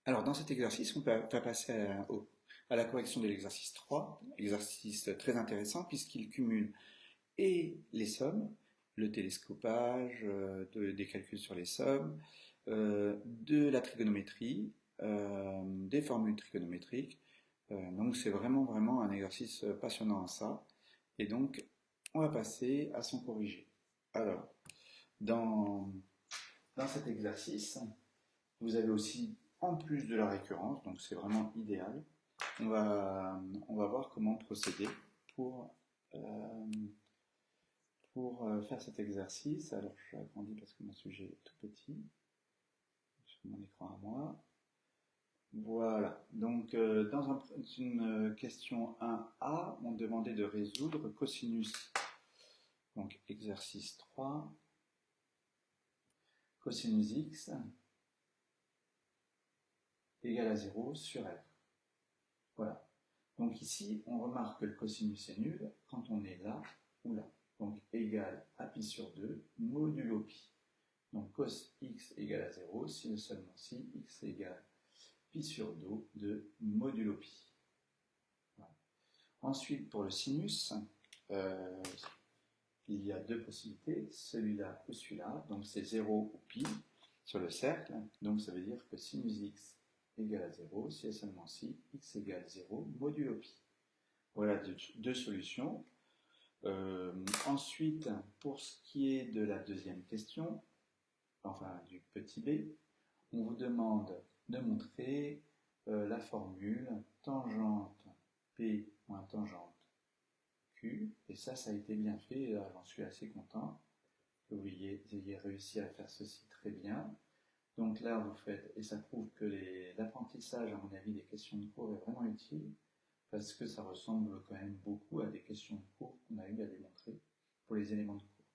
Alors, dans cet exercice, va passer à la correction de l'exercice 3, exercice très intéressant puisqu'il cumule et les sommes, le télescopage, des calculs sur les sommes, de la trigonométrie, des formules trigonométriques. Donc, c'est vraiment un exercice passionnant à ça. Et donc, on va passer à son corrigé. Alors, dans, dans cet exercice, vous avez aussi, en plus de la récurrence, donc c'est vraiment idéal, on va, on va voir comment procéder pour, euh, pour faire cet exercice. Alors je agrandis parce que mon sujet est tout petit sur mon écran à moi. Voilà, donc dans une question 1A, on demandait de résoudre cosinus, donc exercice 3, cosinus x égale à 0 sur r. Voilà. Donc ici, on remarque que le cosinus est nul quand on est là ou là. Donc égal à pi sur 2 modulo pi. Donc cos x égale à 0 si et seulement si x égale pi sur 2 modulo pi. Voilà. Ensuite, pour le sinus, euh, il y a deux possibilités, celui-là ou celui-là. Donc c'est 0 ou pi sur le cercle. Donc ça veut dire que sinus x égale à 0 si et seulement si x égale 0 modulo pi. Voilà deux solutions. Ensuite, pour ce qui est de la deuxième question, enfin du petit b, on vous demande de montrer la formule tangente P moins tangente Q, et ça a été bien fait, j'en suis assez content que vous ayez réussi à faire ceci très bien. Donc là, vous faites, et ça prouve que l'apprentissage, à mon avis, des questions de cours est vraiment utile, parce que ça ressemble quand même beaucoup à des questions de cours qu'on a eu à démontrer pour les éléments de cours.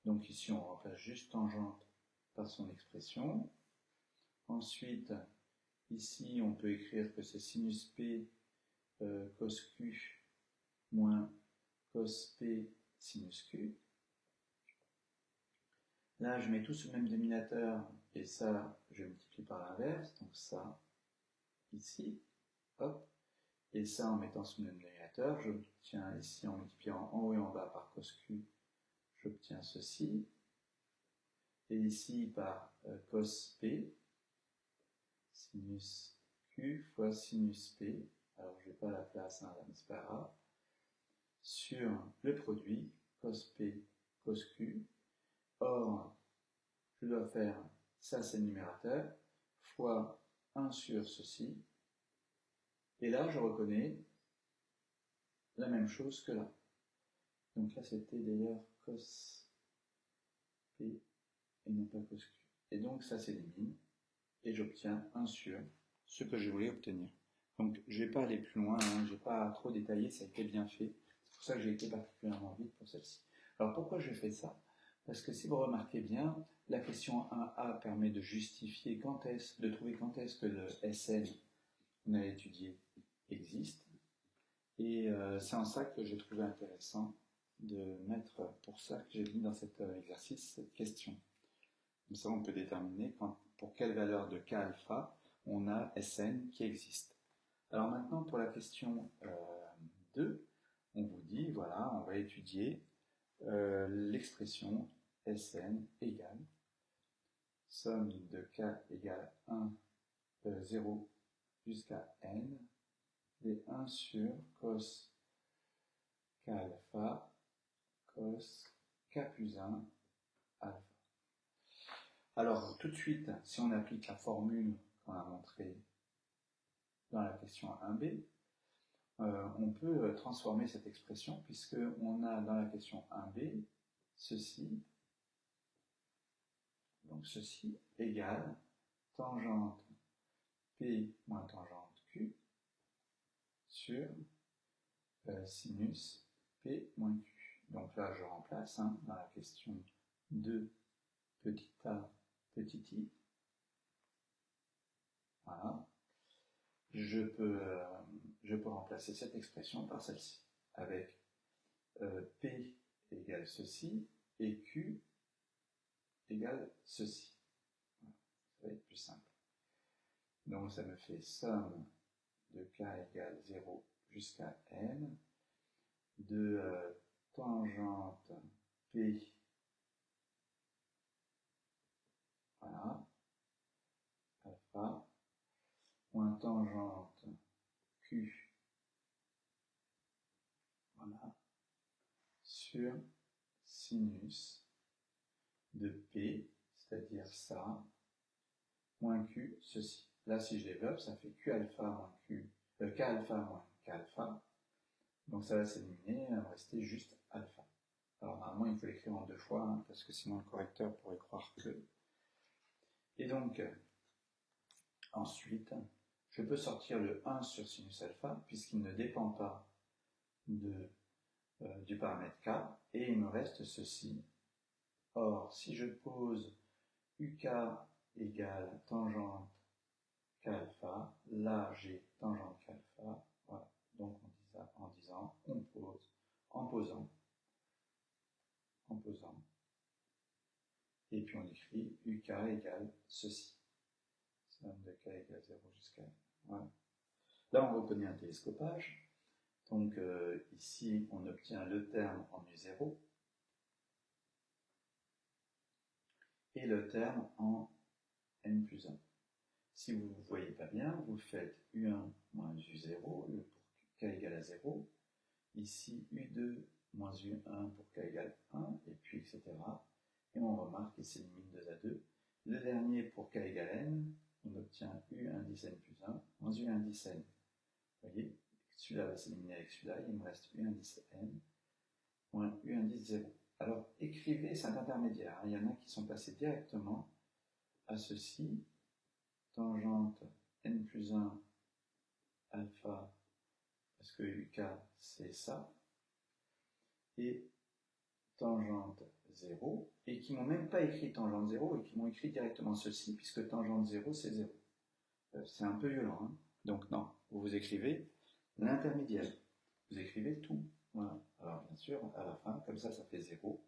Donc ici, on remplace juste tangente par son expression. Ensuite, ici, on peut écrire que c'est sinus P cos Q moins cos P sinus Q. Là, je mets tout sur le même dénominateur, et ça, je multiplie par l'inverse, donc ça, ici, hop, et ça, en mettant sur le même dénominateur, j'obtiens ici, en multipliant en haut et en bas par cos Q, j'obtiens ceci, et ici par cos P, sinus Q fois sinus P, alors je n'ai pas la place, hein, mais c'est pas grave, sur le produit cos P cos Q. Or, je dois faire, ça c'est le numérateur, fois 1 sur ceci, et là je reconnais la même chose que là. Donc là c'était d'ailleurs cos P et non pas cos Q. Et donc ça s'élimine, et j'obtiens 1 sur ce que je voulais obtenir. Donc je ne vais pas aller plus loin, hein, je n'ai pas trop détaillé, ça a été bien fait. C'est pour ça que j'ai été particulièrement vite pour celle-ci. Alors pourquoi je fais ça? Parce que si vous remarquez bien, la question 1A permet de justifier de trouver quand est-ce que le Sn qu'on a étudié existe. Et c'est en ça que j'ai trouvé intéressant de mettre, pour ça que j'ai mis dans cet exercice, cette question. Comme ça, on peut déterminer pour quelle valeur de k alpha on a Sn qui existe. Alors maintenant, pour la question 2, on vous dit, voilà, on va étudier l'expression Sn égale somme de k égale 1, 0 jusqu'à n, des 1 sur cos k alpha, cos k plus 1 alpha. Alors, tout de suite, si on applique la formule qu'on a montrée dans la question 1b, on peut transformer cette expression puisqu'on a dans la question 1b ceci, donc ceci égale tangente P moins tangente Q sur sinus P moins Q. Donc là, je remplace dans la question 2 petit a petit i. Voilà. Je peux remplacer cette expression par celle-ci, avec P égale ceci et Q égale ceci. Voilà. Ça va être plus simple. Donc ça me fait somme de k égale 0 jusqu'à n de tangente p, voilà, alpha, moins tangente q, voilà, sur sinus de p, c'est-à-dire ça, moins q, ceci. Là, si je développe, ça fait q alpha moins q, k alpha moins k alpha. Donc ça va s'éliminer, il va me rester juste alpha. Alors normalement, il faut l'écrire en 2 fois, hein, parce que sinon le correcteur pourrait croire que... Et donc, ensuite, je peux sortir le 1 sur sinus alpha, puisqu'il ne dépend pas du paramètre k, et il me reste ceci. Or, si je pose uk égale tangente k alpha, là j'ai tangente k alpha, voilà. Donc en disant, on pose, en posant, et puis on écrit uk égale ceci. Somme de k égale 0 jusqu'à n. Voilà. Là, on reconnaît un télescopage. Donc ici, on obtient le terme en U0 et le terme en n plus 1. Si vous ne voyez pas bien, vous faites U1 moins U0 pour k égale à 0. Ici, U2 moins U1 pour k égale 1, et puis etc. Et on remarque qu'il s'élimine 2 à 2. Le dernier pour k égale n, on obtient U indice n plus 1 moins U indice n. Vous voyez, celui-là va s'éliminer avec celui-là, il me reste U indice n moins U indice 0. Alors, écrivez cet intermédiaire. Il y en a qui sont passés directement à ceci, tangente n plus 1 alpha, parce que UK c'est ça, et tangente 0, et qui n'ont même pas écrit tangente 0, et qui m'ont écrit directement ceci, puisque tangente 0 c'est 0. C'est un peu violent, hein. Donc non, vous écrivez l'intermédiaire, vous écrivez tout. Voilà. Alors bien sûr, à la fin, comme ça fait 0,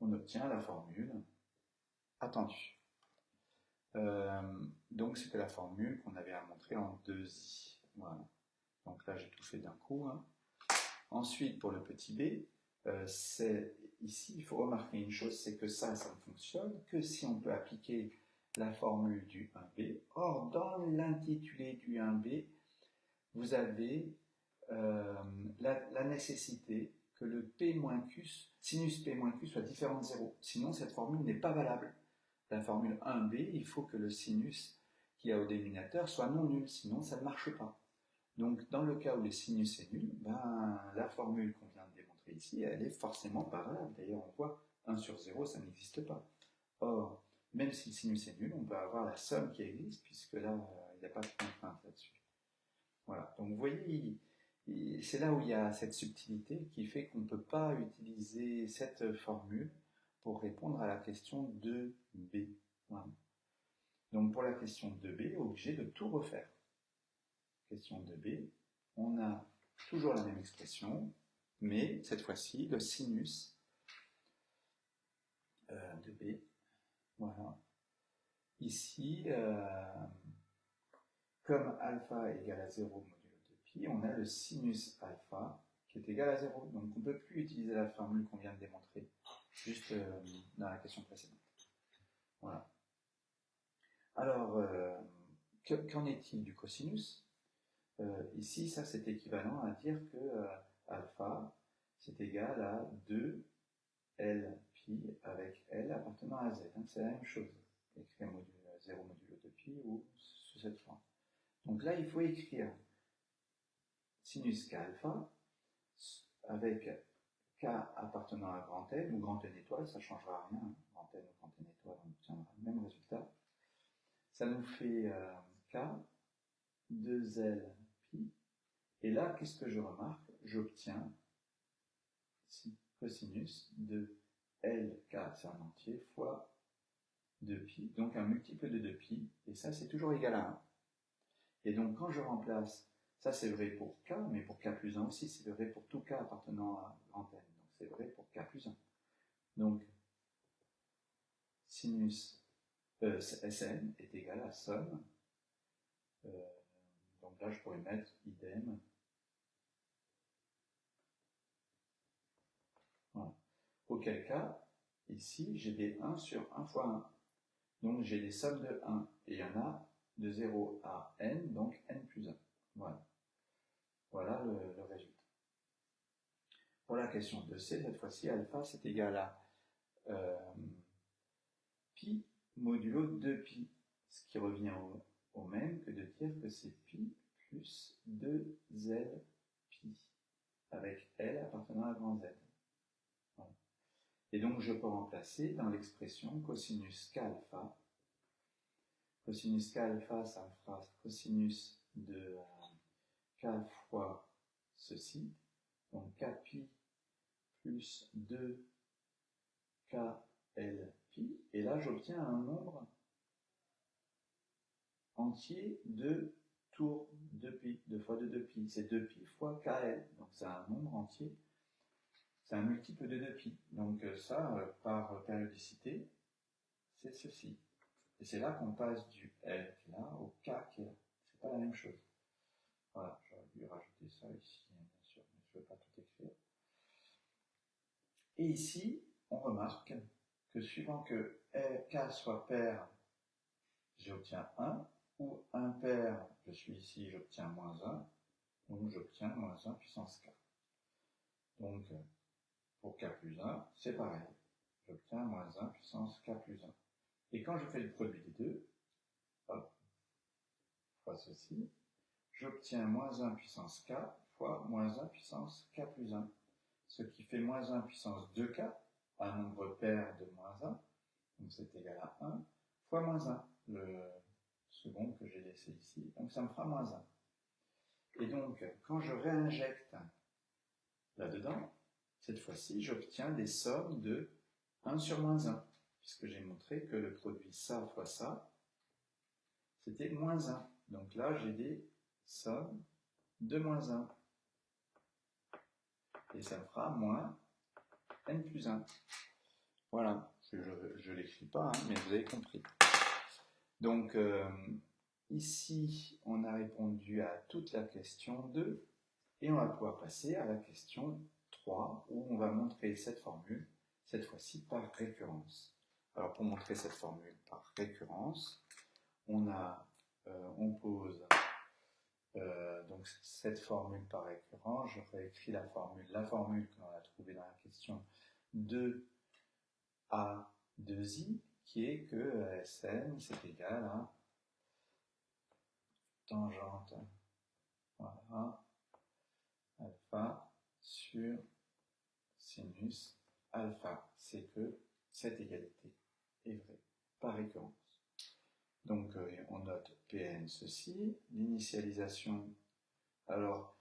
on obtient la formule attendue. Donc c'était la formule qu'on avait à montrer en 2i. Voilà. Donc là j'ai tout fait d'un coup, hein. Ensuite pour le petit b, ici il faut remarquer une chose, c'est que ça ne fonctionne que si on peut appliquer la formule du 1b. Or dans l'intitulé du 1b, vous avez la nécessité que le p moins q, sinus p moins q soit différent de 0. Sinon cette formule n'est pas valable. La formule 1b, il faut que le sinus qui a au dénominateur soit non nul, sinon ça ne marche pas. Donc dans le cas où le sinus est nul, la formule qu'on vient de démontrer ici, elle est forcément pas valable. D'ailleurs on voit 1 sur 0, ça n'existe pas. Or, même si le sinus est nul, on peut avoir la somme qui existe, puisque là, il n'y a pas de contrainte là-dessus. Voilà, donc vous voyez, c'est là où il y a cette subtilité qui fait qu'on ne peut pas utiliser cette formule pour répondre à la question 2b. Voilà. Donc pour la question 2b, obligé de tout refaire. Question 2b, on a toujours la même expression, mais cette fois-ci, le sinus de b, voilà. Ici, comme alpha est égal à 0 modulo de pi, on a le sinus alpha qui est égal à 0. Donc on ne peut plus utiliser la formule qu'on vient de démontrer, juste dans la question précédente. Voilà. Alors, qu'en est-il du cosinus? Ici, ça c'est équivalent à dire que alpha c'est égal à 2L pi avec L appartenant à Z. Hein, c'est la même chose. Écrire 0 modulo de pi ou sous cette forme. Donc là, il faut écrire sinus k alpha avec k appartenant à grand N ou grand N étoile, ça ne changera rien. Grand N ou grand N étoile, on obtiendra le même résultat. Ça nous fait k 2L pi. Et là, qu'est-ce que je remarque? J'obtiens cosinus de LK, c'est en entier, fois 2pi, donc un multiple de 2pi, et ça c'est toujours égal à 1. Et donc quand je remplace, ça c'est vrai pour k, mais pour k plus 1 aussi, c'est vrai pour tout k appartenant à grand N, donc c'est vrai pour k plus 1. Donc sinus Sn est égal à somme Donc là, je pourrais mettre idem. Voilà. Auquel cas, ici, j'ai des 1 sur 1 fois 1. Donc j'ai des sommes de 1. Et il y en a de 0 à n, donc n plus 1. Voilà. Voilà le résultat. Pour la question 2c, cette fois-ci, alpha, c'est égal à pi modulo 2pi. Ce qui revient au même que de dire que c'est pi plus 2z pi, avec L appartenant à grand Z. Voilà. Et donc je peux remplacer dans l'expression cosinus k alpha. Cosinus k alpha, ça me fera cosinus de k fois ceci, donc k pi plus 2 k l pi, et là j'obtiens un nombre entier de tours 2pi, 2 fois de 2pi, c'est 2pi fois kl, donc c'est un nombre entier, c'est un multiple de 2pi, donc ça, par périodicité, c'est ceci. Et c'est là qu'on passe du L qui est là au K qui est là, c'est pas la même chose. Voilà, j'aurais dû rajouter ça ici, bien sûr, mais je ne veux pas tout écrire. Et ici, on remarque que suivant que K soit pair, j'obtiens 1, ou impair, je suis ici, j'obtiens moins 1, donc j'obtiens moins 1 puissance K. Donc, pour K plus 1, c'est pareil, j'obtiens moins 1 puissance K plus 1. Et quand je fais le produit des deux, hop, fois ceci, j'obtiens moins 1 puissance K fois moins 1 puissance K plus 1, ce qui fait moins 1 puissance 2K, un nombre pair de moins 1, donc c'est égal à 1, fois moins 1, le second que j'ai laissé ici, donc ça me fera moins 1. Et donc, quand je réinjecte là-dedans, cette fois-ci, j'obtiens des sommes de 1 sur moins 1, puisque j'ai montré que le produit ça fois ça, c'était moins 1. Donc là, j'ai des sommes de moins 1. Et ça me fera moins n plus 1. Voilà, je ne l'écris pas, hein, mais vous avez compris. Donc, ici, on a répondu à toute la question 2, et on va pouvoir passer à la question 3, où on va montrer cette formule, cette fois-ci par récurrence. Alors, pour montrer cette formule par récurrence, on pose donc cette formule par récurrence. Je réécris la formule que l'on a trouvée dans la question 2 à 2i, qui est que Sn, c'est égal à tangente, voilà, alpha sur sinus alpha. C'est que cette égalité est vraie, par récurrence. Donc on note Pn ceci, l'initialisation. Alors,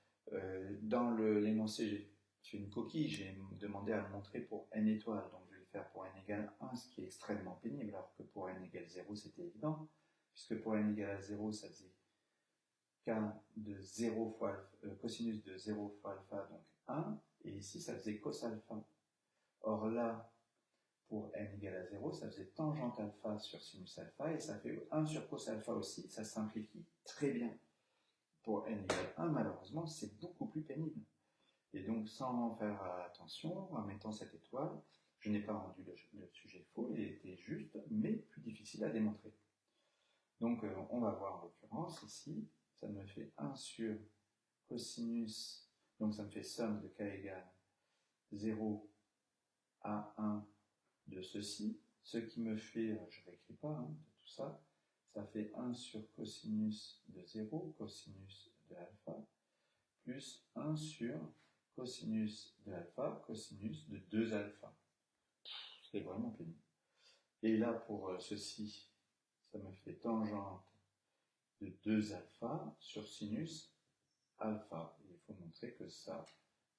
dans l'énoncé, j'ai fait une coquille, j'ai demandé à le montrer pour n étoiles, donc je vais le faire pour n égale 1, ce qui est extrêmement pénible, alors que pour n égale 0, c'était évident, puisque pour n égale 0, ça faisait k de 0 fois cosinus de 0 fois alpha, donc 1, et ici, ça faisait cos alpha. Or là, pour n égale à 0, ça faisait tangente alpha sur sinus alpha, et ça fait 1 sur cos alpha aussi, ça simplifie très bien. Pour n égale 1, malheureusement, c'est beaucoup plus pénible. Et donc, sans faire attention, en mettant cette étoile, je n'ai pas rendu le sujet faux, il était juste, mais plus difficile à démontrer. Donc, on va voir en l'occurrence ici, ça me fait 1 sur cosinus, donc ça me fait somme de k égale 0 à 1 de ceci, ce qui me fait, je ne réécris pas de tout ça, ça fait 1 sur cosinus de 0, cosinus de alpha, plus 1 sur cosinus de alpha, cosinus de 2 alpha. C'est vraiment pénible. Et là, pour ceci, ça me fait tangente de 2 alpha sur sinus alpha. Et il faut montrer que ça,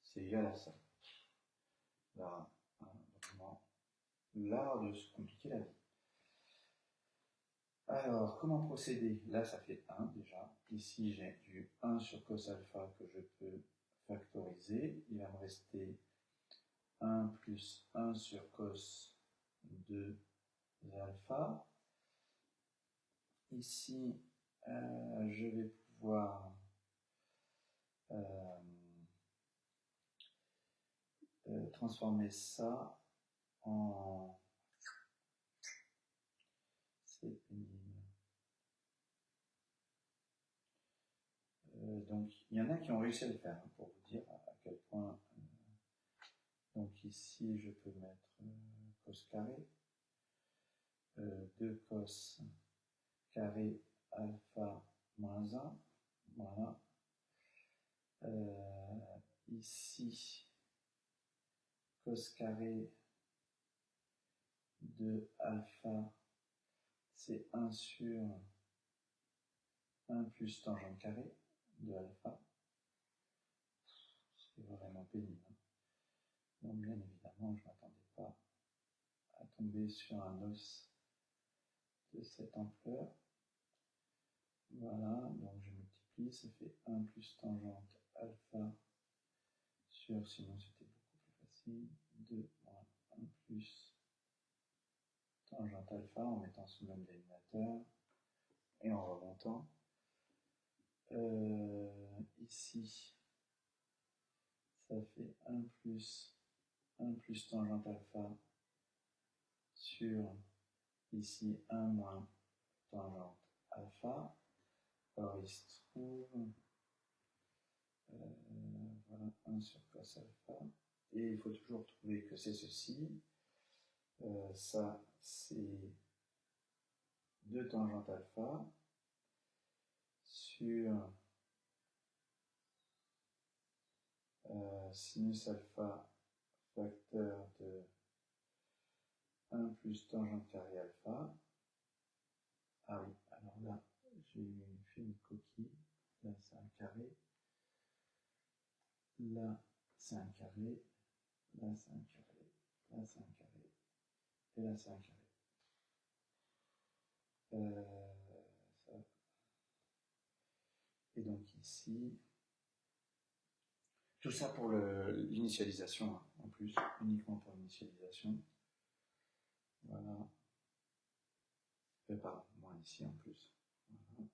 c'est égal à ça. Là, vraiment, l'art de se compliquer la vie. Alors, comment procéder? Là, ça fait 1 déjà. Ici, j'ai du 1 sur cos alpha que je peux factoriser. Il va me rester 1 plus 1 sur cos de alpha. Ici, je vais pouvoir transformer ça en... C'est pénible. Donc, il y en a qui ont réussi à le faire, hein, pour vous dire à quel point. Donc ici, je peux mettre cos carré, 2 cos carré alpha moins 1, voilà. Ici, cos carré de alpha, c'est 1 sur 1 plus tangente carré de alpha. C'est vraiment pénible. Donc bien évidemment, je ne m'attendais pas à tomber sur un os de cette ampleur. Voilà, donc je multiplie, ça fait 1 plus tangente alpha sur, sinon c'était beaucoup plus facile, 2 moins 1 plus tangente alpha en mettant sous le même dénominateur et en remontant. Ici, ça fait 1 plus tangente alpha sur, ici, 1 moins tangente alpha. Alors il se trouve, voilà, 1 sur cos alpha. Et il faut toujours trouver que c'est ceci. Ça, c'est 2 tangentes alpha sur sinus alpha facteur de 1 plus tangente carré alpha. Ah oui, alors là, j'ai fait une coquille. Là, c'est un carré. Là, c'est un carré. Là, c'est un carré. Là, c'est un carré. Et là, c'est un carré. Ça. Et donc ici, tout ça pour l'initialisation, hein, en plus, uniquement pour l'initialisation. Voilà. Pardon, moins ici en plus. Voilà.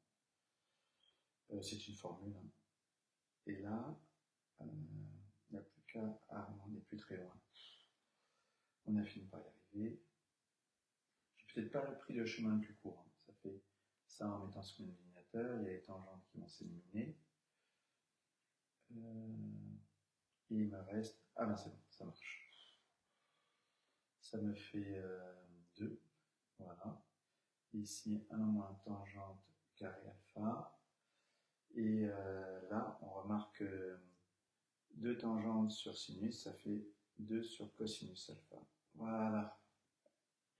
C'est une formule. Hein. Et là, il n'y a plus qu'à... Ah, on n'est plus très loin. On a fini par y arriver. J'ai peut-être pas pris le chemin le plus court. Hein. Ça fait ça en mettant sous l'éliminateur. Il y a les tangentes qui vont s'éliminer. Et il me reste... Ah ben c'est bon, ça marche. Ça me fait 2. Voilà. Ici, 1 moins tangente carré alpha. Et là, on remarque que 2 tangentes sur sinus, ça fait 2 sur cosinus alpha. Voilà.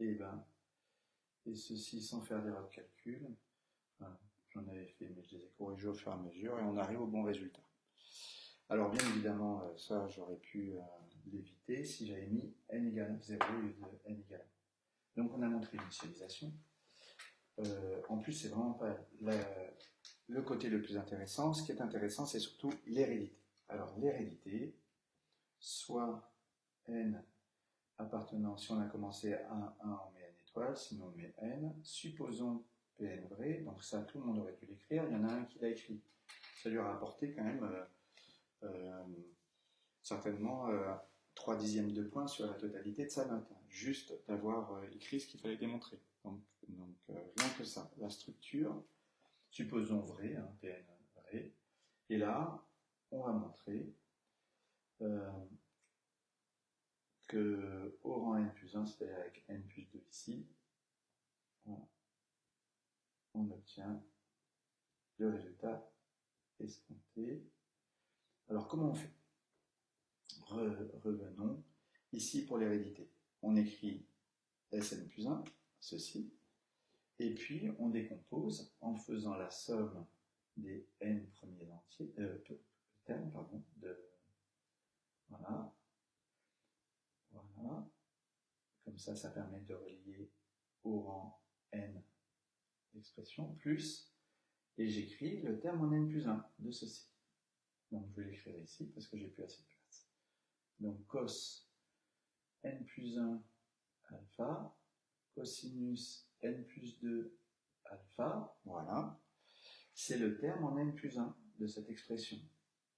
Et ceci sans faire d'erreur de calcul. Enfin, j'en avais fait, mais je les ai corrigés au fur et à mesure, et on arrive au bon résultat. Alors bien évidemment, ça j'aurais pu l'éviter si j'avais mis n égale 0 au lieu de n égale 1. Donc on a montré l'initialisation. En plus, c'est vraiment pas le côté le plus intéressant. Ce qui est intéressant, c'est surtout l'hérédité. Alors l'hérédité, soit n appartenant, si on a commencé à 1, on met n étoile, sinon on met n. Supposons Pn vrai, donc ça tout le monde aurait pu l'écrire, il y en a un qui l'a écrit. Ça lui a rapporté quand même certainement 3 dixièmes de points sur la totalité de sa note, hein, juste d'avoir écrit ce qu'il fallait démontrer. Donc rien que ça, la structure, supposons vrai, hein, Pn vrai, et là, on va montrer que au rang n plus 1, c'est-à-dire avec n plus 2 ici, voilà, on obtient le résultat escompté. Alors comment on fait? Revenons. Ici, pour l'hérédité, on écrit Sn plus 1, ceci, et puis on décompose en faisant la somme des n premiers entiers, termes, pardon, voilà, voilà, comme ça permet de relier au rang n l'expression, plus, et j'écris le terme en n plus 1 de ceci. Donc je vais l'écrire ici parce que j'ai plus assez de place. Donc cos n plus 1 alpha, cosinus n plus 2 alpha, voilà. c'est le terme en n plus 1 de cette expression,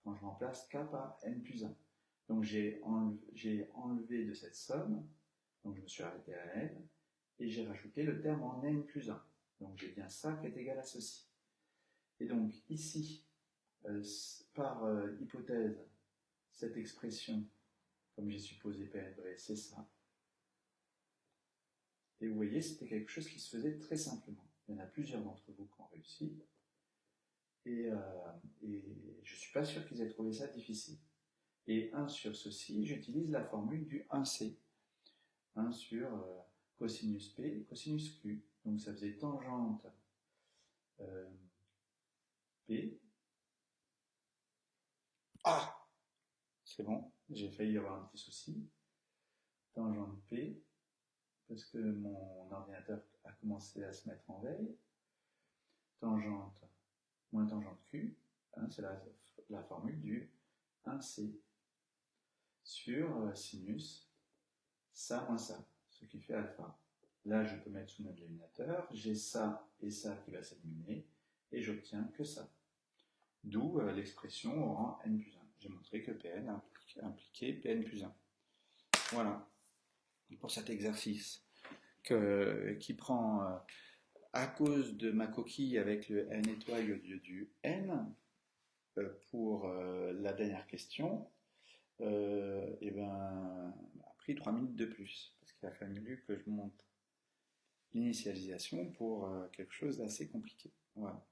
quand je remplace k par n plus 1. Donc j'ai enlevé de cette somme, donc je me suis arrêté à n, et j'ai rajouté le terme en n plus 1. Donc j'ai bien ça qui est égal à ceci. Et donc ici, par hypothèse, cette expression, comme j'ai supposé P être vrai, c'est ça. Et vous voyez, c'était quelque chose qui se faisait très simplement. Il y en a plusieurs d'entre vous qui ont réussi. Et je ne suis pas sûr qu'ils aient trouvé ça difficile. Et 1 sur ceci, j'utilise la formule du 1C. 1 sur cosinus P, cosinus Q. Donc ça faisait tangente P. Ah! C'est bon, j'ai failli avoir un petit souci. Tangente P, parce que mon ordinateur a commencé à se mettre en veille. Tangente moins tangente Q, hein, c'est la formule du 1C sur sinus ça moins ça, ce qui fait alpha. Là, je peux mettre sous mon dénominateur, j'ai ça et ça qui va s'éliminer, et j'obtiens que ça. D'où l'expression au rang n plus 1. J'ai montré que Pn impliquait Pn plus 1. Voilà, pour cet exercice qui prend, à cause de ma coquille avec le n étoile au lieu du n, pour la dernière question, et ben, a pris 3 minutes de plus, parce qu'il a fallu que je monte l'initialisation pour quelque chose d'assez compliqué. Voilà.